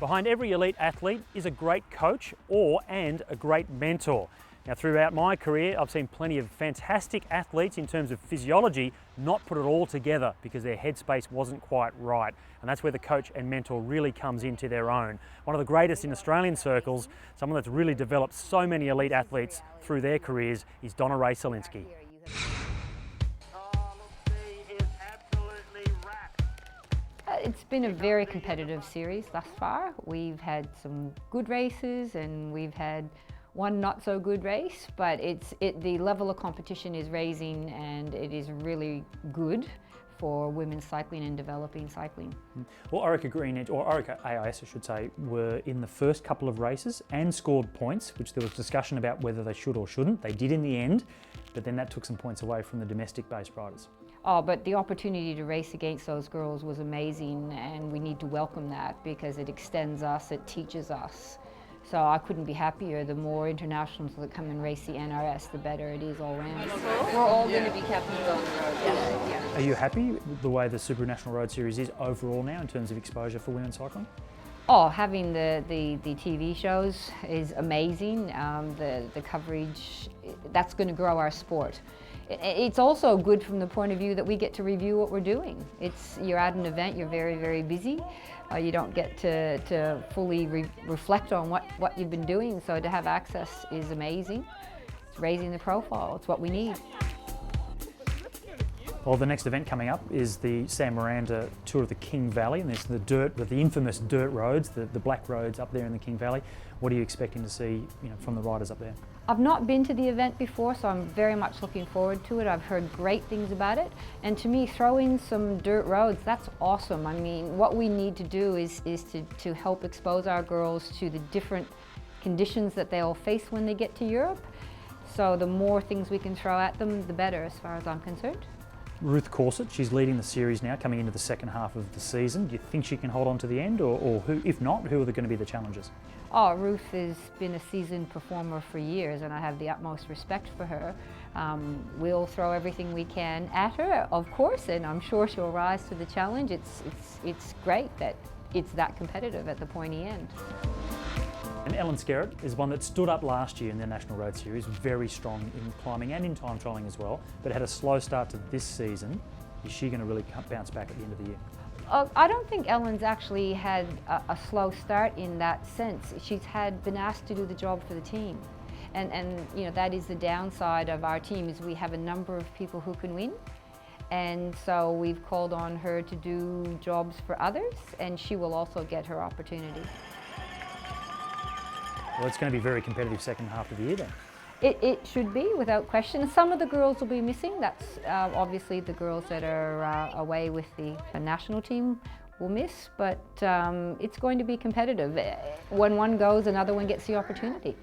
Behind every elite athlete is a great coach and a great mentor. Now, throughout my career, I've seen plenty of fantastic athletes in terms of physiology not put it all together because their headspace wasn't quite right. And that's where the coach and mentor really comes into their own. One of the greatest in Australian circles, someone that's really developed so many elite athletes through their careers, is Donna Szalinski. It's been a very competitive series thus far. We've had some good races and we've had one not so good race, but the level of competition is raising and it is really good for women's cycling and developing cycling. Well, Orica Green Edge, or Orica AIS I should say, were in the first couple of races and scored points, which there was discussion about whether they should or shouldn't. They did in the end, but then that took some points away from the domestic-based riders. Oh, but the opportunity to race against those girls was amazing, and we need to welcome that because it extends us, it teaches us. So I couldn't be happier. The more internationals that come and race the NRS, the better it is all round. We're all going to be captains on the road. Yeah. Are you happy with the way the Subaru National Road Series is overall now in terms of exposure for women's cycling? Oh, having the TV shows is amazing. The coverage, that's going to grow our sport. It's also good from the point of view that we get to review what we're doing. You're at an event, you're very, very busy. You don't get to fully reflect on what you've been doing, so to have access is amazing. It's raising the profile, it's what we need. Well, the next event coming up is the Sam Miranda Tour of the King Valley, and there's the infamous dirt roads, the black roads up there in the King Valley. What are you expecting to see, from the riders up there? I've not been to the event before, so I'm very much looking forward to it. I've heard great things about it, and to me, throwing some dirt roads, that's awesome. I mean, what we need to do is to help expose our girls to the different conditions that they'll face when they get to Europe. So the more things we can throw at them, the better, as far as I'm concerned. Ruth Corset, she's leading the series now, coming into the second half of the season. Do you think she can hold on to the end, or who, if not, who are going to be the challengers? Oh, Ruth has been a seasoned performer for years, and I have the utmost respect for her. We'll throw everything we can at her, of course, and I'm sure she'll rise to the challenge. It's great that it's that competitive at the pointy end. And Ellen Skerritt is one that stood up last year in the National Road Series, very strong in climbing and in time trialling as well, but had a slow start to this season. Is she going to really bounce back at the end of the year? I don't think Ellen's actually had a slow start in that sense. She's been asked to do the job for the team. And that is the downside of our team, is we have a number of people who can win. And so we've called on her to do jobs for others, and she will also get her opportunity. Well, it's going to be a very competitive second half of the year then. It should be, without question. Some of the girls will be missing. That's obviously the girls that are away with the national team will miss, but it's going to be competitive. When one goes, another one gets the opportunity.